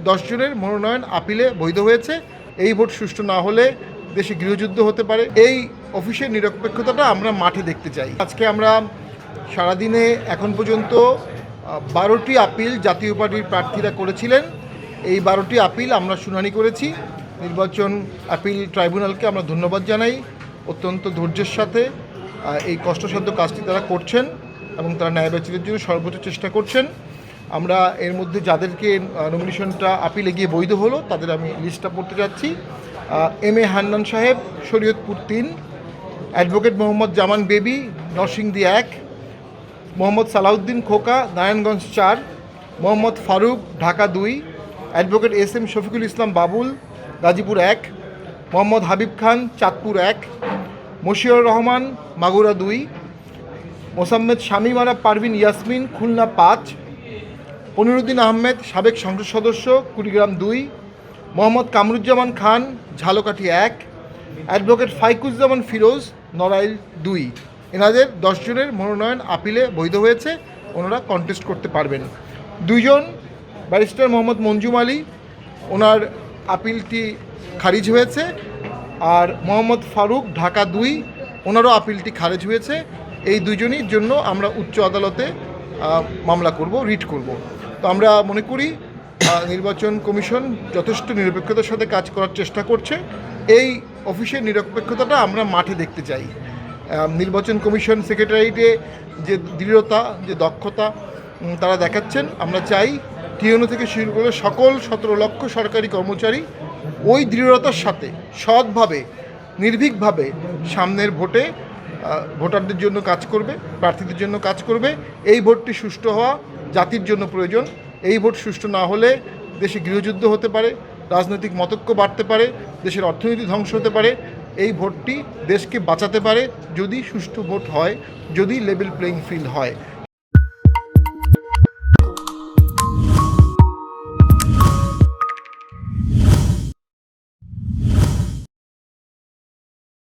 10 জনের মনোনয়ন আপিলে বৈধ হয়েছে। এই ভোট সুষ্ঠু না হলে দেশে গৃহযুদ্ধ হতে পারে। এই অফিসের নিরপেক্ষতাটা আমরা মাঠে দেখতে চাই। আজকে আমরা সারাদিনে এখন পর্যন্ত 12টি আপিল জাতীয় পার্টির প্রার্থীরা করেছিলেন। এই 12টি আপিল আমরা শুনানি করেছি। নির্বাচন আপিল ট্রাইব্যুনালকে আমরা ধন্যবাদ জানাই। অত্যন্ত ধৈর্যের সাথে এই কষ্টসাধ্য কাজটি তারা করছেন এবং তারা ন্যায় বিচারের জন্য সর্বোচ্চ চেষ্টা করছেন। আমরা এর মধ্যে যাদেরকে নমিনেশনটা আপিলে গিয়ে বৈধ হলো তাদের আমি লিস্টটা পড়তে যাচ্ছি। এম এ হান্নান সাহেব, Shariatpur 3, advocate Mohammad Zaman Baby, Narsingdi 1, Mohammad Salauddin Khoka, Narayanganj 4, Mohammad Faruk, Dhaka 2, advocate S M Shafiqul Islam Babul, Gazipur 1, Mohammad Habib Khan, Chandpur 1, Mashiur Rahman, Magura 2, Mosammat Shamim Ara Parvin Yasmin, Khulna 5, Poniruddin Ahmed, সাবেক সংসদ সদস্য, কুড়িগ্রাম 2, মোহাম্মদ কামরুজ্জামান খান, ঝালকাঠি 1, অ্যাডভোকেট ফাইকুজ্জামান ফিরোজ, নড়াইল 2। এনাদের 10 জনের মনোনয়ন আপিলে বৈধ হয়েছে, ওনারা কন্টেস্ট করতে পারবেন। 2 জন ব্যারিস্টার মোহাম্মদ মঞ্জুম আলী, ওনার আপিলটি খারিজ হয়েছে। আর মোহাম্মদ ফারুক, ঢাকা 2, ওনারও আপিলটি খারিজ হয়েছে। এই 2 জনের জন্য আমরা উচ্চ আদালতে মামলা করব, রিট করব। তো আমরা মনে করি নির্বাচন কমিশন যথেষ্ট নিরপেক্ষতার সাথে কাজ করার চেষ্টা করছে। এই অফিসের নিরপেক্ষতাটা আমরা মাঠে দেখতে চাই। নির্বাচন কমিশন সেক্রেটারিয়েটে যে দৃঢ়তা, যে দক্ষতা তারা দেখাচ্ছেন, আমরা চাই টিএনও থেকে শুরু করে সকল 17 লক্ষ সরকারি কর্মচারী ওই দৃঢ়তার সাথে সৎভাবে, নির্ভীকভাবে সামনের ভোটে ভোটারদের জন্য কাজ করবে, প্রার্থীদের জন্য কাজ করবে। এই ভোটটি সুষ্ঠু হওয়া জাতির জন্য প্রয়োজন। এই ভোট সুষ্ঠু না হলে দেশে গৃহযুদ্ধ হতে পারে, রাজনৈতিক মতৈক্য বাড়তে পারে, দেশের অর্থনীতি ধ্বংস হতে পারে। এই ভোটটি দেশকে বাঁচাতে পারে যদি সুষ্ঠু ভোট হয়, যদি লেভেল প্লেইং ফিল্ড হয়।